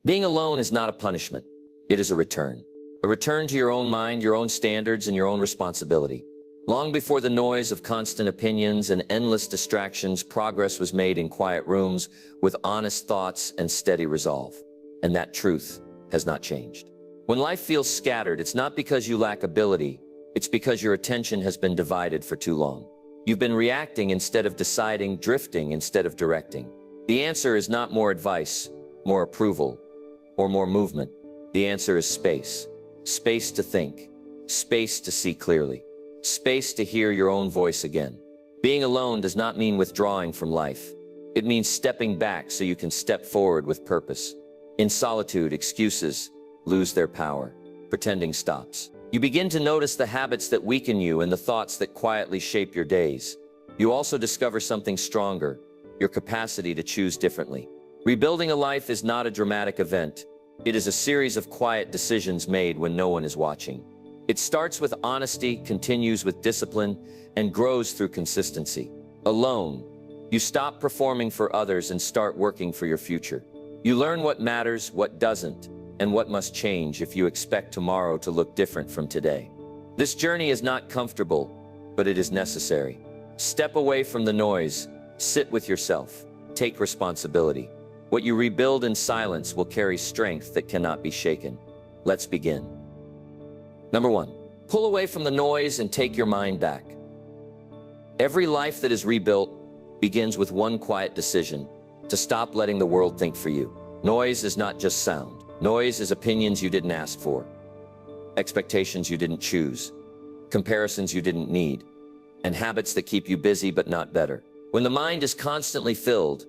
Being alone is not a punishment. It is a return. A return to your own mind, your own standards, and your own responsibility. Long before the noise of constant opinions and endless distractions, progress was made in quiet rooms with honest thoughts and steady resolve. And that truth has not changed. When life feels scattered, it's not because you lack ability, it's because your attention has been divided for too long. You've been reacting instead of deciding, drifting instead of directing. The answer is not more advice, more approval, or more movement. The answer is space. Space to think. Space to see clearly. Space to hear your own voice again. Being alone does not mean withdrawing from life. It means stepping back so you can step forward with purpose. In solitude, excuses lose their power. Pretending stops. You begin to notice the habits that weaken you and the thoughts that quietly shape your days. You also discover something stronger, your capacity to choose differently. Rebuilding a life is not a dramatic event. It is a series of quiet decisions made when no one is watching. It starts with honesty, continues with discipline, and grows through consistency. Alone, you stop performing for others and start working for your future. You learn what matters, what doesn't, and what must change if you expect tomorrow to look different from today. This journey is not comfortable, but it is necessary. Step away from the noise, sit with yourself, take responsibility. What you rebuild in silence will carry strength that cannot be shaken. Let's begin. Number 1, pull away from the noise and take your mind back. Every life that is rebuilt begins with one quiet decision: to stop letting the world think for you. Noise is not just sound. Noise is opinions you didn't ask for, expectations you didn't choose, comparisons you didn't need, and habits that keep you busy but not better. When the mind is constantly filled,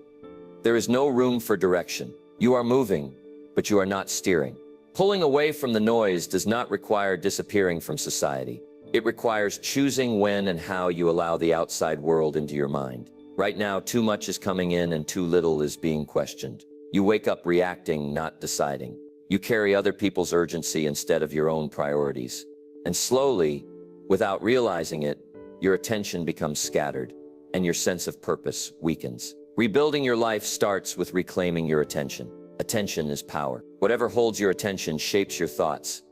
there is no room for direction. You are moving, but you are not steering. Pulling away from the noise does not require disappearing from society. It requires choosing when and how you allow the outside world into your mind. Right now, too much is coming in and too little is being questioned. You wake up reacting, not deciding. You carry other people's urgency instead of your own priorities. And slowly, without realizing it, your attention becomes scattered, and your sense of purpose weakens. Rebuilding your life starts with reclaiming your attention. Attention is power. Whatever holds your attention shapes your thoughts,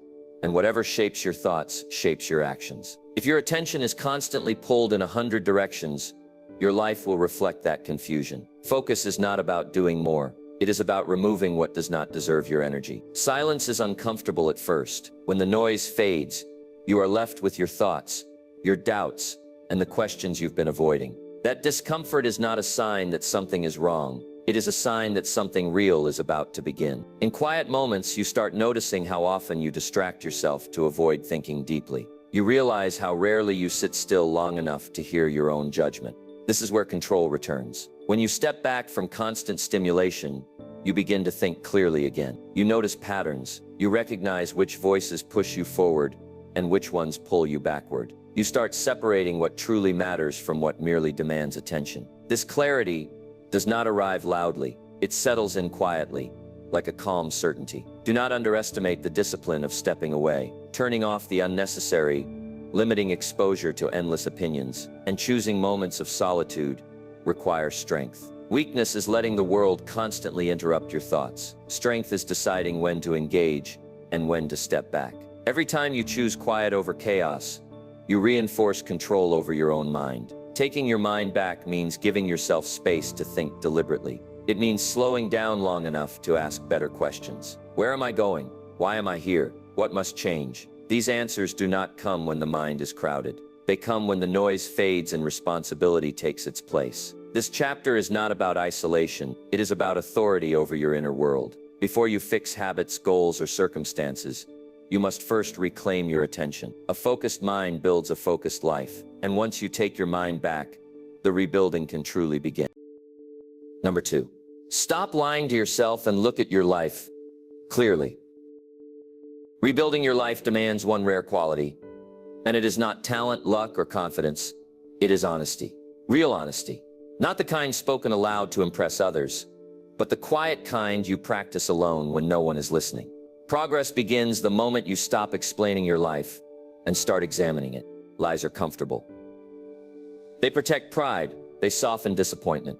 and whatever shapes your thoughts shapes your actions. If your attention is constantly pulled in 100 directions, your life will reflect that confusion. Focus is not about doing more. It is about removing what does not deserve your energy. Silence is uncomfortable at first. When the noise fades, you are left with your thoughts, your doubts, and the questions you've been avoiding. That discomfort is not a sign that something is wrong. It is a sign that something real is about to begin. In quiet moments, you start noticing how often you distract yourself to avoid thinking deeply. You realize how rarely you sit still long enough to hear your own judgment. This is where control returns. When you step back from constant stimulation, you begin to think clearly again. You notice patterns. You recognize which voices push you forward and which ones pull you backward. You start separating what truly matters from what merely demands attention. This clarity does not arrive loudly. It settles in quietly, like a calm certainty. Do not underestimate the discipline of stepping away, turning off the unnecessary, limiting exposure to endless opinions, and choosing moments of solitude requires strength. Weakness is letting the world constantly interrupt your thoughts. Strength is deciding when to engage and when to step back. Every time you choose quiet over chaos, you reinforce control over your own mind. Taking your mind back means giving yourself space to think deliberately. It means slowing down long enough to ask better questions. Where am I going? Why am I here? What must change? These answers do not come when the mind is crowded. They come when the noise fades and responsibility takes its place. This chapter is not about isolation. It is about authority over your inner world. Before you fix habits, goals, or circumstances, you must first reclaim your attention. A focused mind builds a focused life. And once you take your mind back, the rebuilding can truly begin. Number 2, stop lying to yourself and look at your life clearly. Rebuilding your life demands one rare quality, and it is not talent, luck, or confidence. It is honesty. Real honesty. Not the kind spoken aloud to impress others, but the quiet kind you practice alone when no one is listening. Progress begins the moment you stop explaining your life and start examining it. Lies are comfortable. They protect pride. They soften disappointment.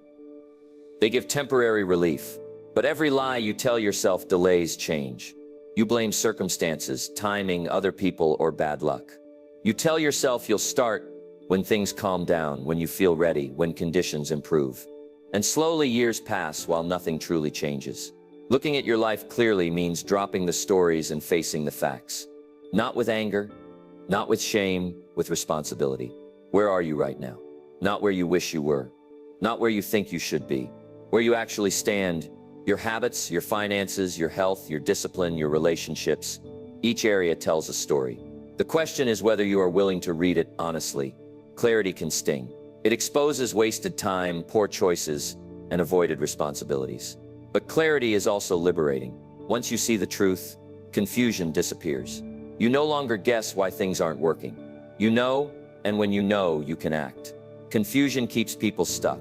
They give temporary relief, But every lie you tell yourself delays change. You blame circumstances, timing, other people, or bad luck. You tell yourself you'll start when things calm down, when you feel ready, when conditions improve. And slowly years pass while nothing truly changes. Looking at your life clearly means dropping the stories and facing the facts. Not with anger, not with shame, with responsibility. Where are you right now? Not where you wish you were. Not where you think you should be. Where you actually stand. Your habits, your finances, your health, your discipline, your relationships. Each area tells a story. The question is whether you are willing to read it honestly. Clarity can sting. It exposes wasted time, poor choices, and avoided responsibilities. But clarity is also liberating. Once you see the truth, confusion disappears. You no longer guess why things aren't working. You know, and when you know, you can act. Confusion keeps people stuck.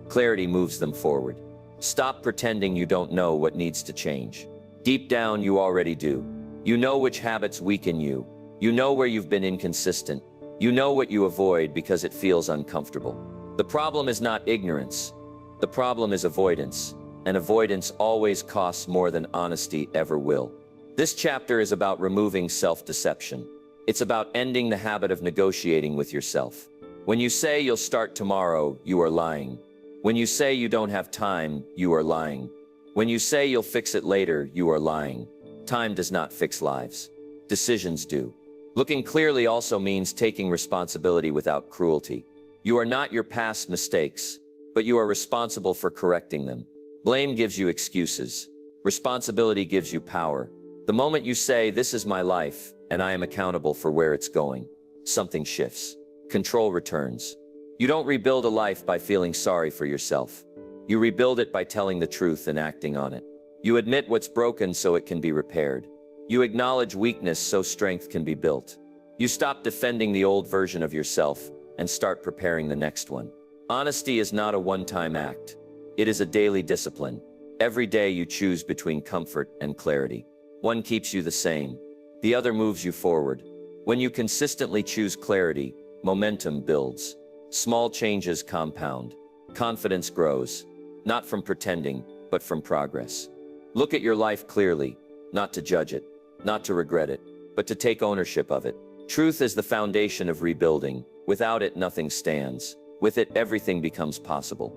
Clarity moves them forward. Stop pretending you don't know what needs to change. Deep down, you already do. You know which habits weaken you. You know where you've been inconsistent. You know what you avoid because it feels uncomfortable. The problem is not ignorance. The problem is avoidance. And avoidance always costs more than honesty ever will. This chapter is about removing self-deception. It's about ending the habit of negotiating with yourself. When you say you'll start tomorrow, you are lying. When you say you don't have time, you are lying. When you say you'll fix it later, you are lying. Time does not fix lives. Decisions do. Looking clearly also means taking responsibility without cruelty. You are not your past mistakes, but you are responsible for correcting them. Blame gives you excuses. Responsibility gives you power. The moment you say, "This is my life, and I am accountable for where it's going," something shifts. Control returns. You don't rebuild a life by feeling sorry for yourself. You rebuild it by telling the truth and acting on it. You admit what's broken so it can be repaired. You acknowledge weakness so strength can be built. You stop defending the old version of yourself and start preparing the next one. Honesty is not a one-time act. It is a daily discipline. Every day you choose between comfort and clarity. One keeps you the same. The other moves you forward. When you consistently choose clarity, momentum builds. Small changes compound. Confidence grows. Not from pretending, but from progress. Look at your life clearly, not to judge it, not to regret it, but to take ownership of it. Truth is the foundation of rebuilding. Without it, nothing stands. With it, everything becomes possible.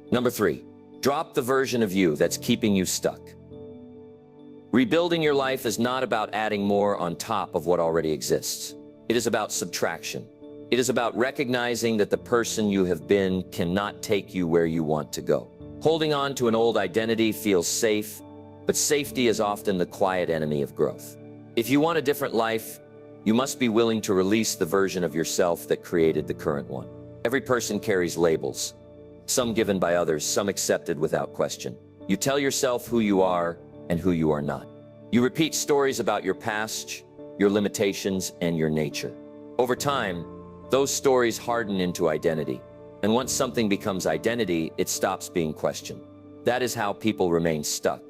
Number 3, drop the version of you that's keeping you stuck. Rebuilding your life is not about adding more on top of what already exists. It is about subtraction. It is about recognizing that the person you have been cannot take you where you want to go. Holding on to an old identity feels safe, but safety is often the quiet enemy of growth. If you want a different life, you must be willing to release the version of yourself that created the current one. Every person carries labels, some given by others, some accepted without question. You tell yourself who you are and who you are not. You repeat stories about your past, your limitations, and your nature. Over time, those stories harden into identity. And once something becomes identity, it stops being questioned. That is how people remain stuck,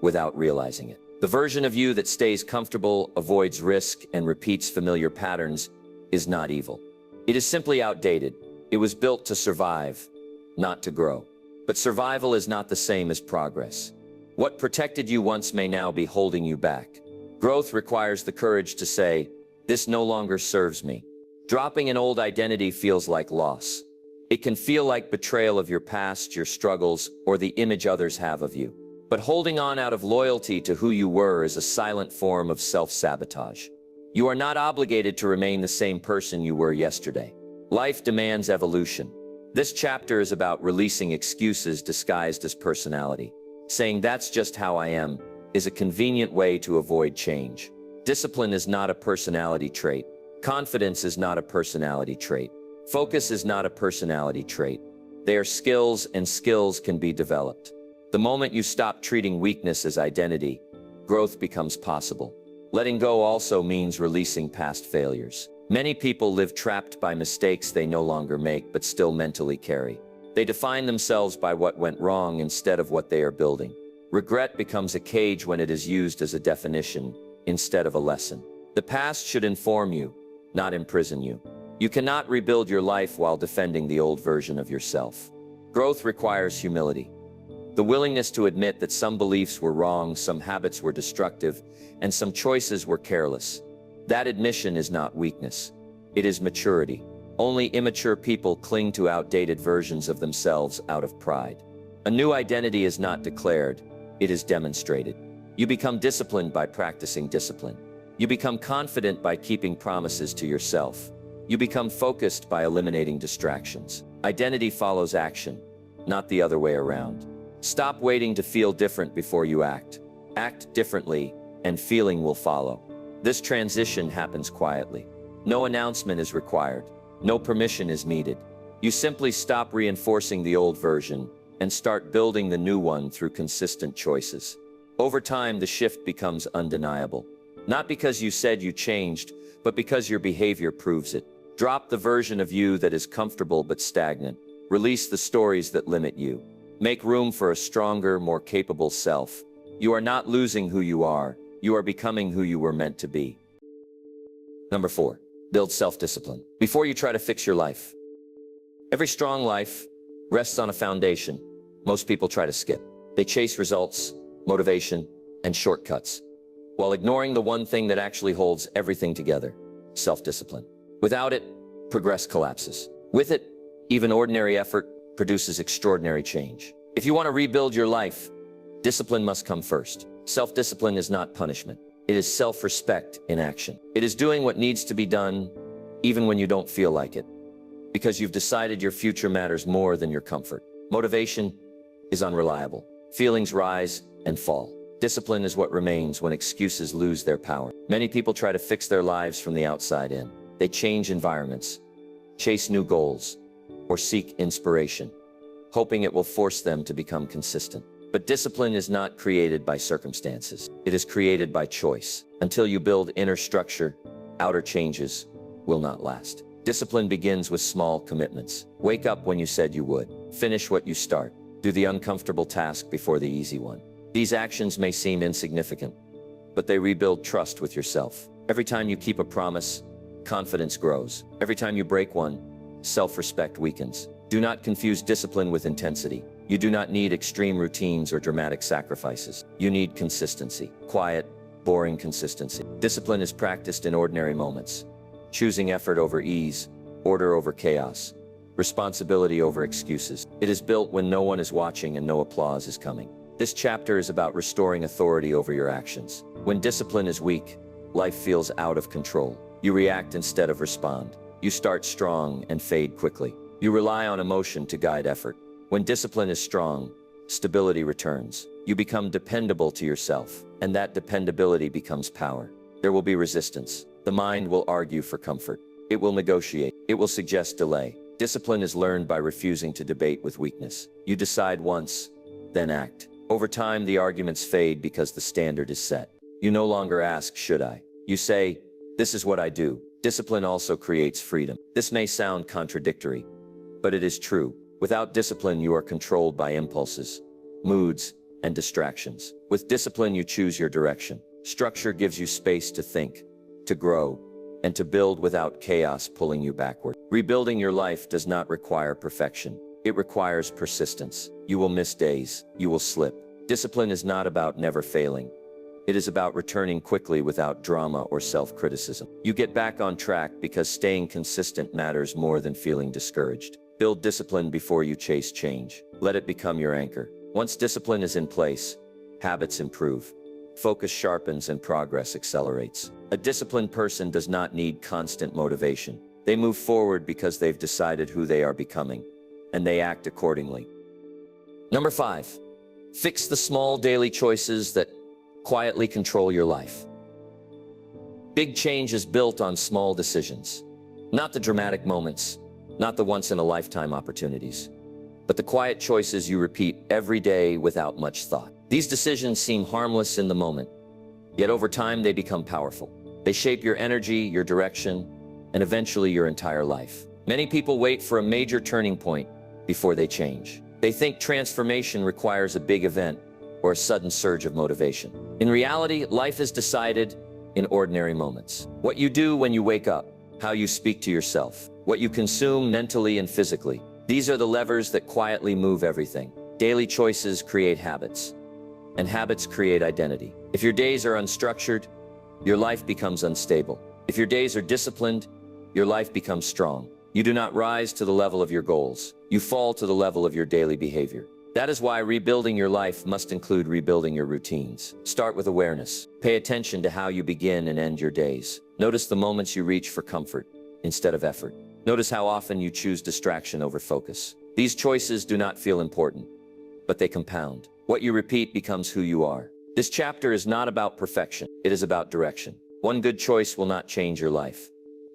without realizing it. The version of you that stays comfortable, avoids risk, and repeats familiar patterns is not evil. It is simply outdated. It was built to survive, not to grow. But survival is not the same as progress. What protected you once may now be holding you back. Growth requires the courage to say, "This no longer serves me." Dropping an old identity feels like loss. It can feel like betrayal of your past, your struggles, or the image others have of you. But holding on out of loyalty to who you were is a silent form of self-sabotage. You are not obligated to remain the same person you were yesterday. Life demands evolution. This chapter is about releasing excuses disguised as personality. Saying "that's just how I am" is a convenient way to avoid change. Discipline is not a personality trait. Confidence is not a personality trait. Focus is not a personality trait. They are skills, and skills can be developed. The moment you stop treating weakness as identity, growth becomes possible. Letting go also means releasing past failures. Many people live trapped by mistakes they no longer make but still mentally carry. They define themselves by what went wrong instead of what they are building. Regret becomes a cage when it is used as a definition instead of a lesson. The past should inform you, not imprison you. You cannot rebuild your life while defending the old version of yourself. Growth requires humility. The willingness to admit that some beliefs were wrong, some habits were destructive, and some choices were careless. That admission is not weakness. It is maturity. Only immature people cling to outdated versions of themselves out of pride. A new identity is not declared, it is demonstrated. You become disciplined by practicing discipline. You become confident by keeping promises to yourself. You become focused by eliminating distractions. Identity follows action, not the other way around. Stop waiting to feel different before you act. Act differently, and feeling will follow. This transition happens quietly. No announcement is required. No permission is needed. You simply stop reinforcing the old version and start building the new one through consistent choices. Over time, the shift becomes undeniable. Not because you said you changed, but because your behavior proves it. Drop the version of you that is comfortable but stagnant. Release the stories that limit you. Make room for a stronger, more capable self. You are not losing who you are. You are becoming who you were meant to be. Number 4, build self-discipline. Before you try to fix your life. Every strong life rests on a foundation most people try to skip. They chase results, motivation, and shortcuts, while ignoring the one thing that actually holds everything together: self-discipline. Without it, progress collapses. With it, even ordinary effort produces extraordinary change. If you want to rebuild your life, discipline must come first. Self-discipline is not punishment. It is self-respect in action. It is doing what needs to be done, even when you don't feel like it, because you've decided your future matters more than your comfort. Motivation is unreliable. Feelings rise and fall. Discipline is what remains when excuses lose their power. Many people try to fix their lives from the outside in. They change environments, chase new goals, or seek inspiration, hoping it will force them to become consistent. But discipline is not created by circumstances. It is created by choice. Until you build inner structure, outer changes will not last. Discipline begins with small commitments. Wake up when you said you would. Finish what you start. Do the uncomfortable task before the easy one. These actions may seem insignificant, but they rebuild trust with yourself. Every time you keep a promise, confidence grows. Every time you break one, self-respect weakens. Do not confuse discipline with intensity. You do not need extreme routines or dramatic sacrifices. You need consistency. Quiet, boring consistency. Discipline is practiced in ordinary moments, choosing effort over ease, order over chaos, responsibility over excuses. It is built when no one is watching and no applause is coming. This chapter is about restoring authority over your actions. When discipline is weak, life feels out of control. You react instead of respond. You start strong and fade quickly. You rely on emotion to guide effort. When discipline is strong, stability returns. You become dependable to yourself, and that dependability becomes power. There will be resistance. The mind will argue for comfort. It will negotiate. It will suggest delay. Discipline is learned by refusing to debate with weakness. You decide once, then act. Over time, the arguments fade because the standard is set. You no longer ask, should I? You say, this is what I do. Discipline also creates freedom. This may sound contradictory, but it is true. Without discipline, you are controlled by impulses, moods, and distractions. With discipline, you choose your direction. Structure gives you space to think, to grow, and to build without chaos pulling you backward. Rebuilding your life does not require perfection. It requires persistence. You will miss days. You will slip. Discipline is not about never failing. It is about returning quickly without drama or self-criticism. You get back on track because staying consistent matters more than feeling discouraged. Build discipline before you chase change. Let it become your anchor. Once discipline is in place, habits improve. Focus sharpens and progress accelerates. A disciplined person does not need constant motivation. They move forward because they've decided who they are becoming, and they act accordingly. Number 5, fix the small daily choices that quietly control your life. Big change is built on small decisions, not the dramatic moments, not the once-in-a-lifetime opportunities, but the quiet choices you repeat every day without much thought. These decisions seem harmless in the moment, yet over time they become powerful. They shape your energy, your direction, and eventually your entire life. Many people wait for a major turning point before they change. They think transformation requires a big event or a sudden surge of motivation. In reality, life is decided in ordinary moments. What you do when you wake up, how you speak to yourself, what you consume mentally and physically. These are the levers that quietly move everything. Daily choices create habits, and habits create identity. If your days are unstructured, your life becomes unstable. If your days are disciplined, your life becomes strong. You do not rise to the level of your goals. You fall to the level of your daily behavior. That is why rebuilding your life must include rebuilding your routines. Start with awareness. Pay attention to how you begin and end your days. Notice the moments you reach for comfort instead of effort. Notice how often you choose distraction over focus. These choices do not feel important, but they compound. What you repeat becomes who you are. This chapter is not about perfection. It is about direction. One good choice will not change your life,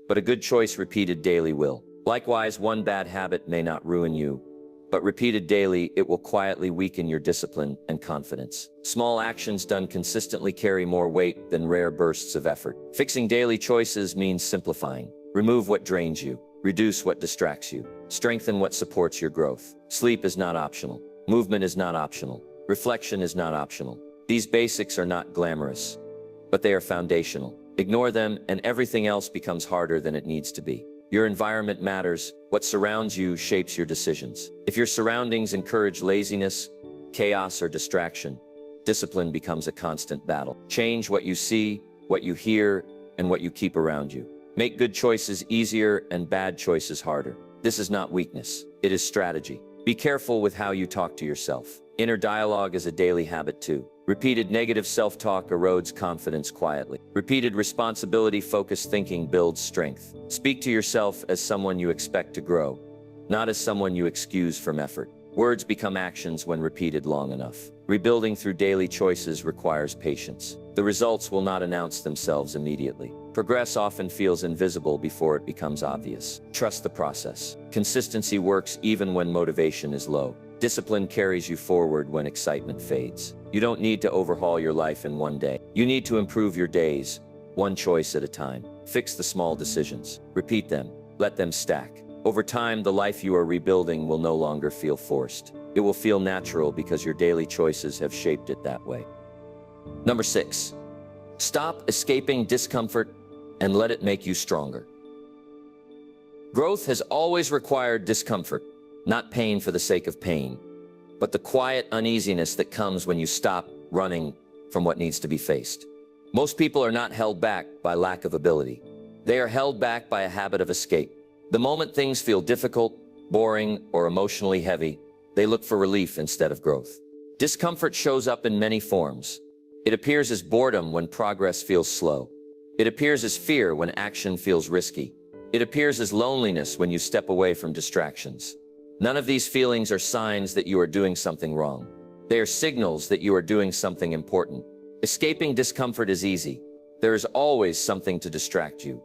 but a good choice repeated daily will. Likewise, one bad habit may not ruin you, but repeated daily, it will quietly weaken your discipline and confidence. Small actions done consistently carry more weight than rare bursts of effort. Fixing daily choices means simplifying. Remove what drains you. Reduce what distracts you. Strengthen what supports your growth. Sleep is not optional. Movement is not optional. Reflection is not optional. These basics are not glamorous, but they are foundational. Ignore them and everything else becomes harder than it needs to be. Your environment matters. What surrounds you shapes your decisions. If your surroundings encourage laziness, chaos, or distraction, discipline becomes a constant battle. Change what you see, what you hear, and what you keep around you. Make good choices easier and bad choices harder. This is not weakness. It is strategy. Be careful with how you talk to yourself. Inner dialogue is a daily habit too. Repeated negative self-talk erodes confidence quietly. Repeated responsibility-focused thinking builds strength. Speak to yourself as someone you expect to grow, not as someone you excuse from effort. Words become actions when repeated long enough. Rebuilding through daily choices requires patience. The results will not announce themselves immediately. Progress often feels invisible before it becomes obvious. Trust the process. Consistency works even when motivation is low. Discipline carries you forward when excitement fades. You don't need to overhaul your life in one day. You need to improve your days, one choice at a time. Fix the small decisions. Repeat them. Let them stack. Over time, the life you are rebuilding will no longer feel forced. It will feel natural because your daily choices have shaped it that way. Number 6. Stop escaping discomfort and let it make you stronger. Growth has always required discomfort, not pain for the sake of pain, but the quiet uneasiness that comes when you stop running from what needs to be faced. Most people are not held back by lack of ability. They are held back by a habit of escape. The moment things feel difficult, boring, or emotionally heavy, they look for relief instead of growth. Discomfort shows up in many forms. It appears as boredom when progress feels slow. It appears as fear when action feels risky. It appears as loneliness when you step away from distractions. None of these feelings are signs that you are doing something wrong. They are signals that you are doing something important. Escaping discomfort is easy. There is always something to distract you,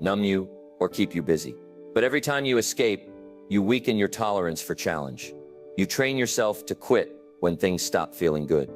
numb you, or keep you busy. But every time you escape, you weaken your tolerance for challenge. You train yourself to quit when things stop feeling good.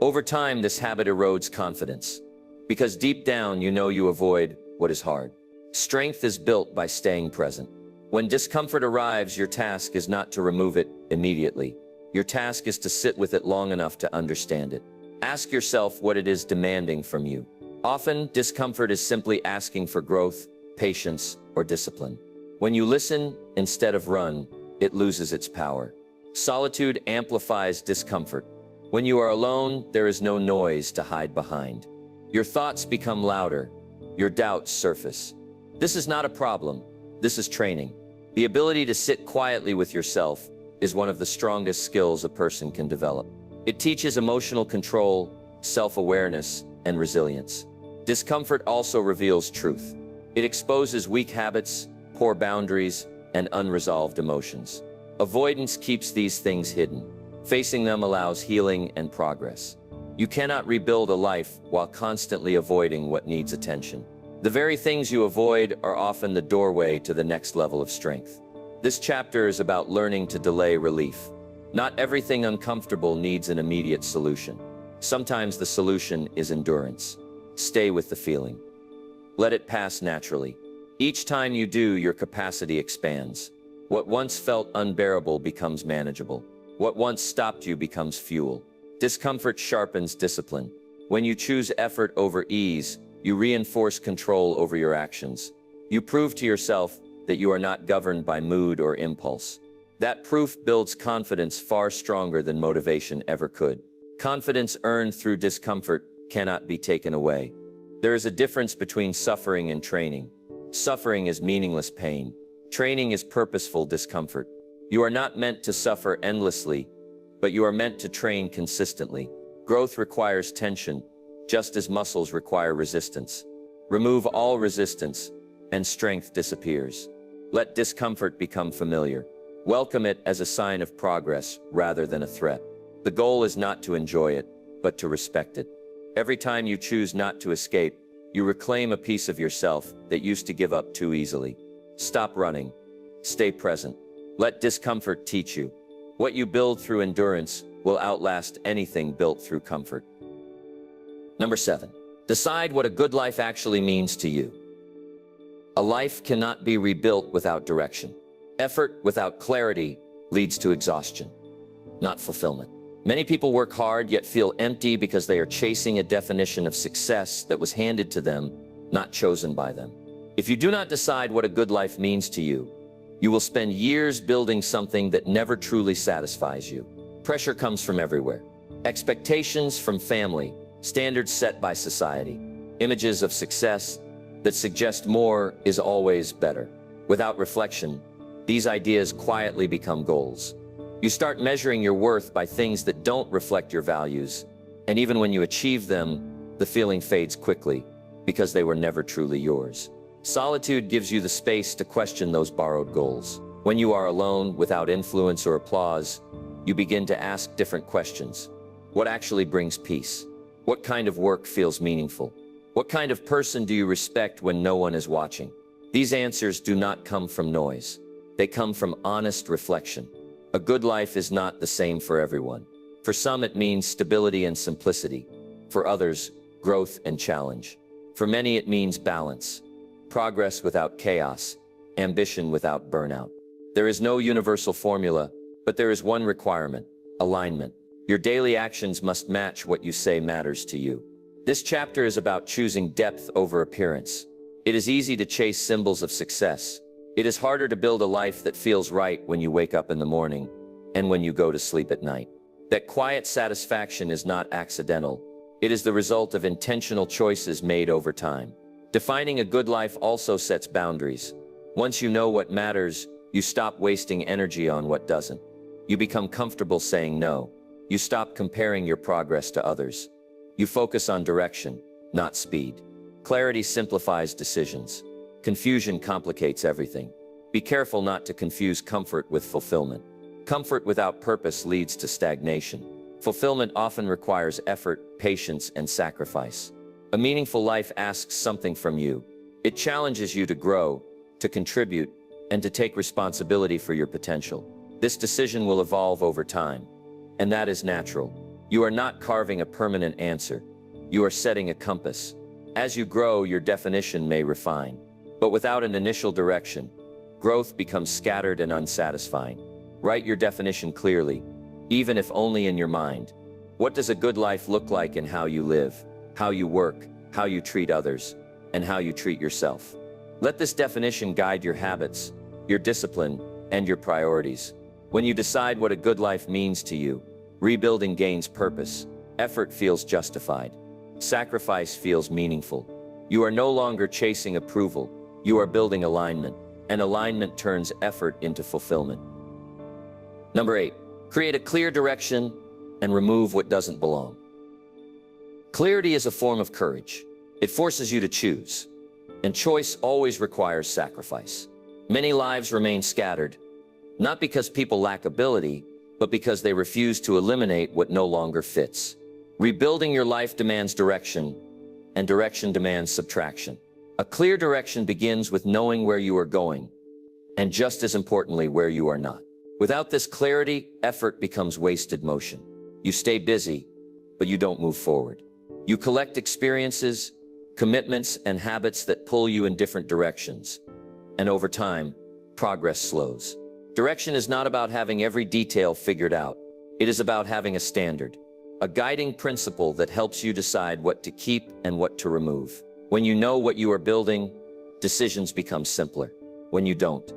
Over time, this habit erodes confidence, because deep down you know you avoid what is hard. Strength is built by staying present. When discomfort arrives, your task is not to remove it immediately. Your task is to sit with it long enough to understand it. Ask yourself what it is demanding from you. Often, discomfort is simply asking for growth, patience, or discipline. When you listen instead of run, it loses its power. Solitude amplifies discomfort. When you are alone, there is no noise to hide behind. Your thoughts become louder. Your doubts surface. This is not a problem. This is training. The ability to sit quietly with yourself is one of the strongest skills a person can develop. It teaches emotional control, self-awareness, and resilience. Discomfort also reveals truth. It exposes weak habits, poor boundaries, and unresolved emotions. Avoidance keeps these things hidden. Facing them allows healing and progress. You cannot rebuild a life while constantly avoiding what needs attention. The very things you avoid are often the doorway to the next level of strength. This chapter is about learning to delay relief. Not everything uncomfortable needs an immediate solution. Sometimes the solution is endurance. Stay with the feeling. Let it pass naturally. Each time you do, your capacity expands. What once felt unbearable becomes manageable. What once stopped you becomes fuel. Discomfort sharpens discipline. When you choose effort over ease, you reinforce control over your actions. You prove to yourself that you are not governed by mood or impulse. That proof builds confidence far stronger than motivation ever could. Confidence earned through discomfort cannot be taken away. There is a difference between suffering and training. Suffering is meaningless pain. Training is purposeful discomfort. You are not meant to suffer endlessly, but you are meant to train consistently. Growth requires tension, just as muscles require resistance. Remove all resistance, and strength disappears. Let discomfort become familiar. Welcome it as a sign of progress rather than a threat. The goal is not to enjoy it, but to respect it. Every time you choose not to escape, you reclaim a piece of yourself that used to give up too easily. Stop running. Stay present. Let discomfort teach you. What you build through endurance will outlast anything built through comfort. Number 7. Decide what a good life actually means to you. A life cannot be rebuilt without direction. Effort without clarity leads to exhaustion, not fulfillment. Many people work hard yet feel empty because they are chasing a definition of success that was handed to them, not chosen by them. If you do not decide what a good life means to you, you will spend years building something that never truly satisfies you. Pressure comes from everywhere. Expectations from family, standards set by society, images of success that suggest more is always better. Without reflection, these ideas quietly become goals. You start measuring your worth by things that don't reflect your values, and even when you achieve them, the feeling fades quickly because they were never truly yours. Solitude gives you the space to question those borrowed goals. When you are alone, without influence or applause, you begin to ask different questions. What actually brings peace? What kind of work feels meaningful? What kind of person do you respect when no one is watching? These answers do not come from noise. They come from honest reflection. A good life is not the same for everyone. For some, it means stability and simplicity. For others, growth and challenge. For many, it means balance. Progress without chaos, ambition without burnout. There is no universal formula, but there is one requirement: alignment. Your daily actions must match what you say matters to you. This chapter is about choosing depth over appearance. It is easy to chase symbols of success. It is harder to build a life that feels right when you wake up in the morning and when you go to sleep at night. That quiet satisfaction is not accidental. It is the result of intentional choices made over time. Defining a good life also sets boundaries. Once you know what matters, you stop wasting energy on what doesn't. You become comfortable saying no. You stop comparing your progress to others. You focus on direction, not speed. Clarity simplifies decisions. Confusion complicates everything. Be careful not to confuse comfort with fulfillment. Comfort without purpose leads to stagnation. Fulfillment often requires effort, patience, and sacrifice. A meaningful life asks something from you. It challenges you to grow, to contribute, and to take responsibility for your potential. This decision will evolve over time, and that is natural. You are not carving a permanent answer. You are setting a compass. As you grow, your definition may refine. But without an initial direction, growth becomes scattered and unsatisfying. Write your definition clearly, even if only in your mind. What does a good life look like in how you live, how you work, how you treat others, and how you treat yourself? Let this definition guide your habits, your discipline, and your priorities. When you decide what a good life means to you, rebuilding gains purpose, effort feels justified, sacrifice feels meaningful. You are no longer chasing approval. You are building alignment, and alignment turns effort into fulfillment. Number 8, create a clear direction and remove what doesn't belong. Clarity is a form of courage. It forces you to choose, and choice always requires sacrifice. Many lives remain scattered, not because people lack ability, but because they refuse to eliminate what no longer fits. Rebuilding your life demands direction, and direction demands subtraction. A clear direction begins with knowing where you are going, and just as importantly, where you are not. Without this clarity, effort becomes wasted motion. You stay busy, but you don't move forward. You collect experiences, commitments, and habits that pull you in different directions. And over time, progress slows. Direction is not about having every detail figured out. It is about having a standard, a guiding principle that helps you decide what to keep and what to remove. When you know what you are building, decisions become simpler. When you don't,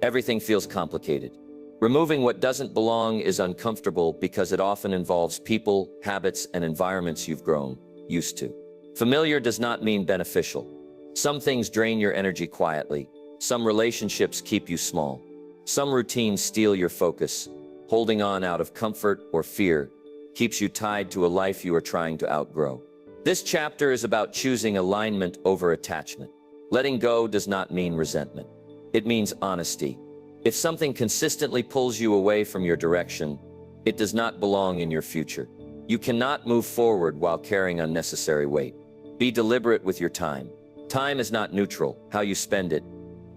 everything feels complicated. Removing what doesn't belong is uncomfortable because it often involves people, habits, and environments you've grown used to. Familiar does not mean beneficial. Some things drain your energy quietly. Some relationships keep you small. Some routines steal your focus. Holding on out of comfort or fear keeps you tied to a life you are trying to outgrow. This chapter is about choosing alignment over attachment. Letting go does not mean resentment. It means honesty. If something consistently pulls you away from your direction, it does not belong in your future. You cannot move forward while carrying unnecessary weight. Be deliberate with your time. Time is not neutral. How you spend it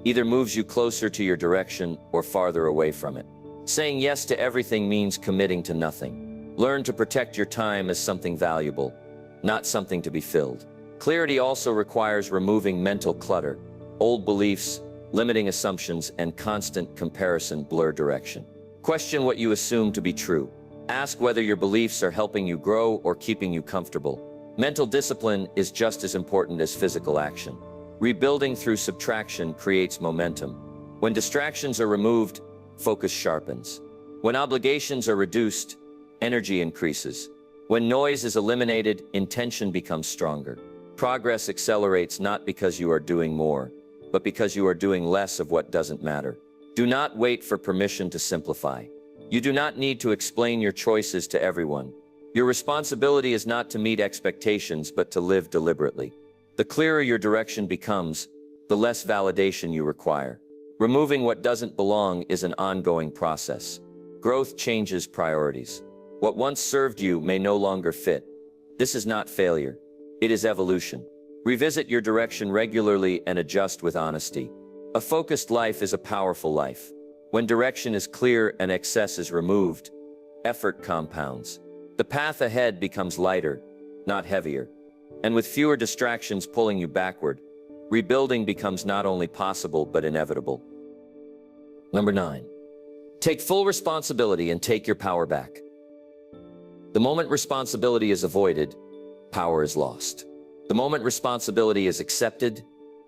either moves you closer to your direction or farther away from it. Saying yes to everything means committing to nothing. Learn to protect your time as something valuable, not something to be filled. Clarity also requires removing mental clutter. Old beliefs, limiting assumptions, and constant comparison blur direction. Question what you assume to be true. Ask whether your beliefs are helping you grow or keeping you comfortable. Mental discipline is just as important as physical action. Rebuilding through subtraction creates momentum. When distractions are removed, focus sharpens. When obligations are reduced, energy increases. When noise is eliminated, intention becomes stronger. Progress accelerates not because you are doing more, but because you are doing less of what doesn't matter. Do not wait for permission to simplify. You do not need to explain your choices to everyone. Your responsibility is not to meet expectations, but to live deliberately. The clearer your direction becomes, the less validation you require. Removing what doesn't belong is an ongoing process. Growth changes priorities. What once served you may no longer fit. This is not failure. It is evolution. Revisit your direction regularly and adjust with honesty. A focused life is a powerful life. When direction is clear and excess is removed, effort compounds. The path ahead becomes lighter, not heavier. And with fewer distractions pulling you backward, rebuilding becomes not only possible but inevitable. Number 9. Take full responsibility and take your power back. The moment responsibility is avoided, power is lost. The moment responsibility is accepted,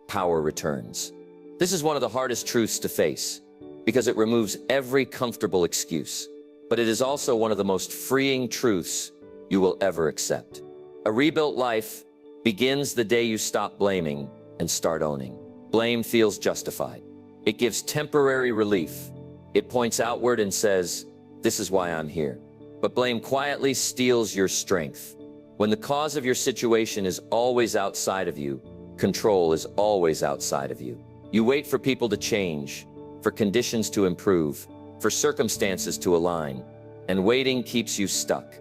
power returns. This is one of the hardest truths to face, because it removes every comfortable excuse. But it is also one of the most freeing truths you will ever accept. A rebuilt life begins the day you stop blaming and start owning. Blame feels justified. It gives temporary relief. It points outward and says, "This is why I'm here." But blame quietly steals your strength. When the cause of your situation is always outside of you, control is always outside of you. You wait for people to change, for conditions to improve, for circumstances to align, and waiting keeps you stuck.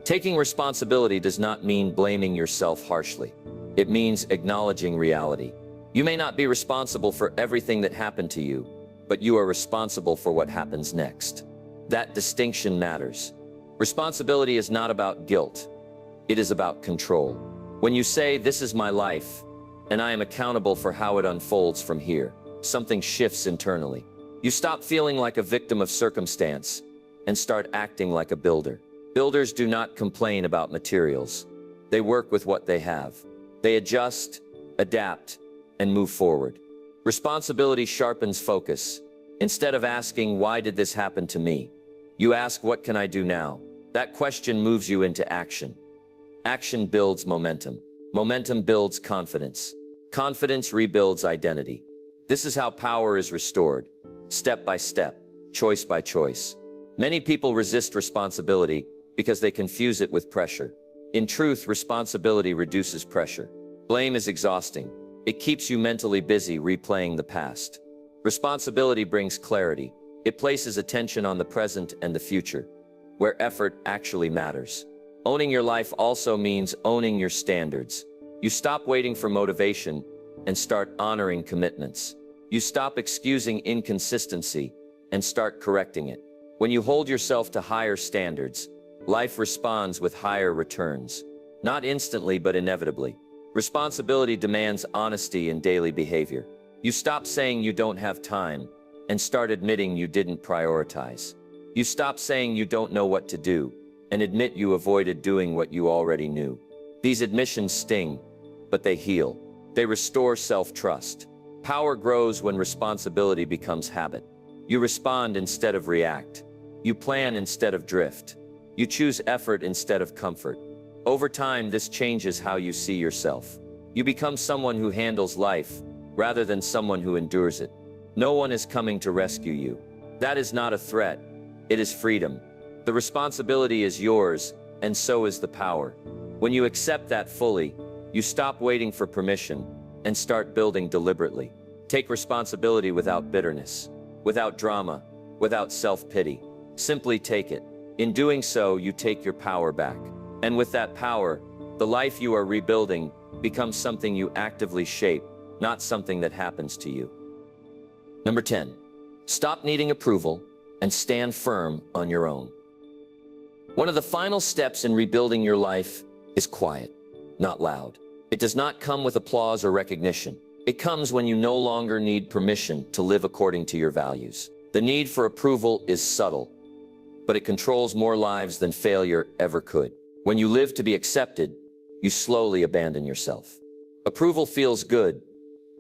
Taking responsibility does not mean blaming yourself harshly. It means acknowledging reality. You may not be responsible for everything that happened to you, but you are responsible for what happens next. That distinction matters. Responsibility is not about guilt. It is about control. When you say, "This is my life, and I am accountable for how it unfolds from here," something shifts internally. You stop feeling like a victim of circumstance and start acting like a builder. Builders do not complain about materials. They work with what they have. They adjust, adapt, and move forward. Responsibility sharpens focus. Instead of asking, "Why did this happen to me?" you ask, "What can I do now?" That question moves you into action. Action builds momentum. Momentum builds confidence. Confidence rebuilds identity. This is how power is restored, step by step, choice by choice. Many people resist responsibility because they confuse it with pressure. In truth, responsibility reduces pressure. Blame is exhausting. It keeps you mentally busy replaying the past. Responsibility brings clarity. It places attention on the present and the future, where effort actually matters. Owning your life also means owning your standards. You stop waiting for motivation and start honoring commitments. You stop excusing inconsistency and start correcting it. When you hold yourself to higher standards, life responds with higher returns. Not instantly, but inevitably. Responsibility demands honesty in daily behavior. You stop saying you don't have time and start admitting you didn't prioritize. You stop saying you don't know what to do and admit you avoided doing what you already knew. These admissions sting, but they heal. They restore self-trust. Power grows when responsibility becomes habit. You respond instead of react. You plan instead of drift. You choose effort instead of comfort. Over time, this changes how you see yourself. You become someone who handles life, rather than someone who endures it. No one is coming to rescue you. That is not a threat. It is freedom. The responsibility is yours, and so is the power. When you accept that fully, you stop waiting for permission and start building deliberately. Take responsibility without bitterness, without drama, without self-pity. Simply take it. In doing so, you take your power back. And with that power, the life you are rebuilding becomes something you actively shape, not something that happens to you. Number 10. Stop needing approval and stand firm on your own. One of the final steps in rebuilding your life is quiet, not loud. It does not come with applause or recognition. It comes when you no longer need permission to live according to your values. The need for approval is subtle, but it controls more lives than failure ever could. When you live to be accepted, you slowly abandon yourself. Approval feels good,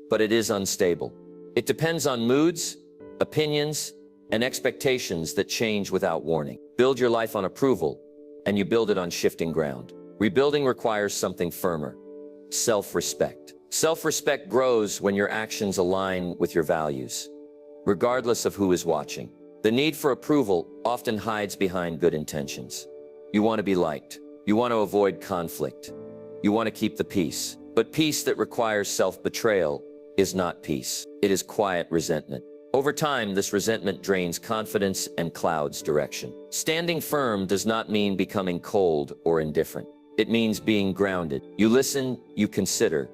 but it is unstable. It depends on moods, opinions, and expectations that change without warning. Build your life on approval, and you build it on shifting ground. Rebuilding requires something firmer: self-respect. Self-respect grows when your actions align with your values, regardless of who is watching. The need for approval often hides behind good intentions. You want to be liked. You want to avoid conflict. You want to keep the peace. But peace that requires self-betrayal is not peace. It is quiet resentment. Over time, this resentment drains confidence and clouds direction. Standing firm does not mean becoming cold or indifferent. It means being grounded. You listen, you consider,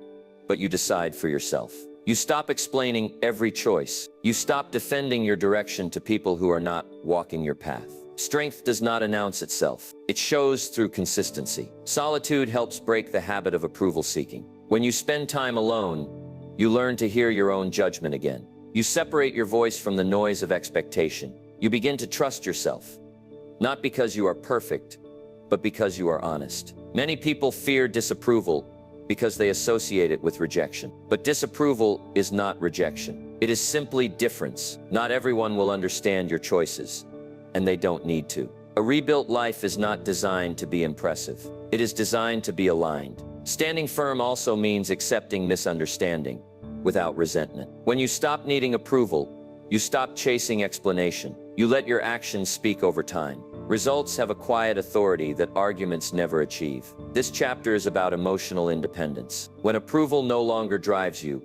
but you decide for yourself. You stop explaining every choice. You stop defending your direction to people who are not walking your path. Strength does not announce itself. It shows through consistency. Solitude helps break the habit of approval seeking. When you spend time alone, you learn to hear your own judgment again. You separate your voice from the noise of expectation. You begin to trust yourself, not because you are perfect, but because you are honest. Many people fear disapproval because they associate it with rejection. But disapproval is not rejection. It is simply difference. Not everyone will understand your choices, and they don't need to. A rebuilt life is not designed to be impressive. It is designed to be aligned. Standing firm also means accepting misunderstanding without resentment. When you stop needing approval, you stop chasing explanation. You let your actions speak over time. Results have a quiet authority that arguments never achieve. This chapter is about emotional independence. When approval no longer drives you,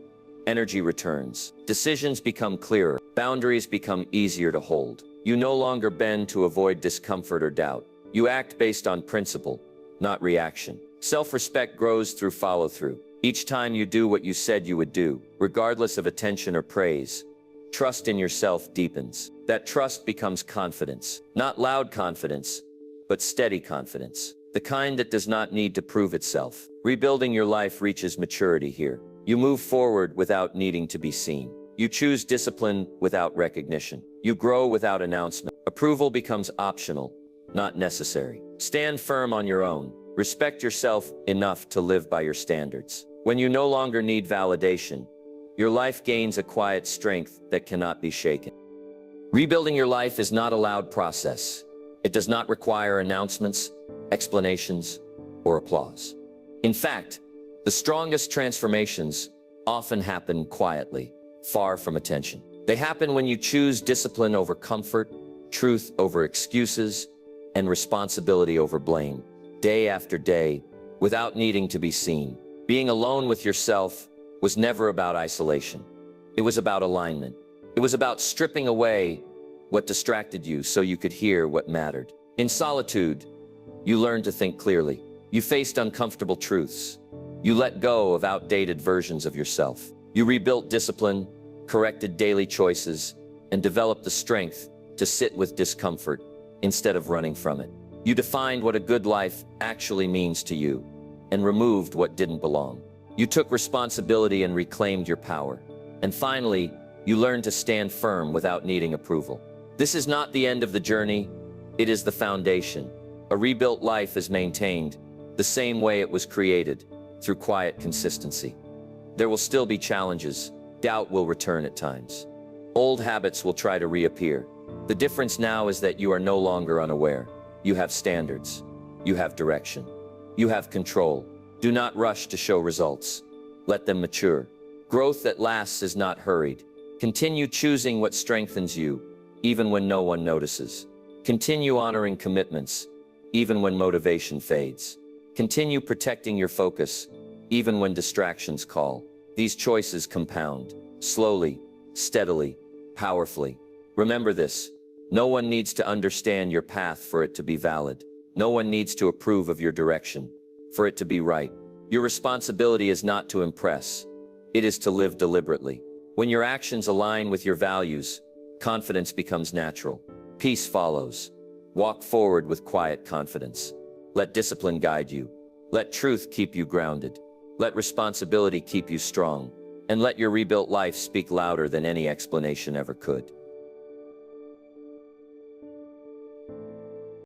energy returns. Decisions become clearer. Boundaries become easier to hold. You no longer bend to avoid discomfort or doubt. You act based on principle, not reaction. Self-respect grows through follow-through. Each time you do what you said you would do, regardless of attention or praise, trust in yourself deepens. That trust becomes confidence. Not loud confidence, but steady confidence. The kind that does not need to prove itself. Rebuilding your life reaches maturity here. You move forward without needing to be seen. You choose discipline without recognition. You grow without announcement. Approval becomes optional, not necessary. Stand firm on your own. Respect yourself enough to live by your standards. When you no longer need validation, your life gains a quiet strength that cannot be shaken. Rebuilding your life is not a loud process. It does not require announcements, explanations, or applause. In fact, the strongest transformations often happen quietly, far from attention. They happen when you choose discipline over comfort, truth over excuses, and responsibility over blame, day after day, without needing to be seen. Being alone with yourself was never about isolation. It was about alignment. It was about stripping away what distracted you so you could hear what mattered. In solitude, you learned to think clearly. You faced uncomfortable truths. You let go of outdated versions of yourself. You rebuilt discipline, corrected daily choices, and developed the strength to sit with discomfort instead of running from it. You defined what a good life actually means to you and removed what didn't belong. You took responsibility and reclaimed your power. And finally, you learned to stand firm without needing approval. This is not the end of the journey, it is the foundation. A rebuilt life is maintained the same way it was created, through quiet consistency. There will still be challenges. Doubt will return at times. Old habits will try to reappear. The difference now is that you are no longer unaware. You have standards. You have direction. You have control. Do not rush to show results. Let them mature. Growth that lasts is not hurried. Continue choosing what strengthens you, even when no one notices. Continue honoring commitments, even when motivation fades. Continue protecting your focus, even when distractions call. These choices compound, slowly, steadily, powerfully. Remember this: no one needs to understand your path for it to be valid. No one needs to approve of your direction for it to be right. Your responsibility is not to impress. It is to live deliberately. When your actions align with your values, confidence becomes natural. Peace follows. Walk forward with quiet confidence. Let discipline guide you. Let truth keep you grounded. Let responsibility keep you strong. And let your rebuilt life speak louder than any explanation ever could.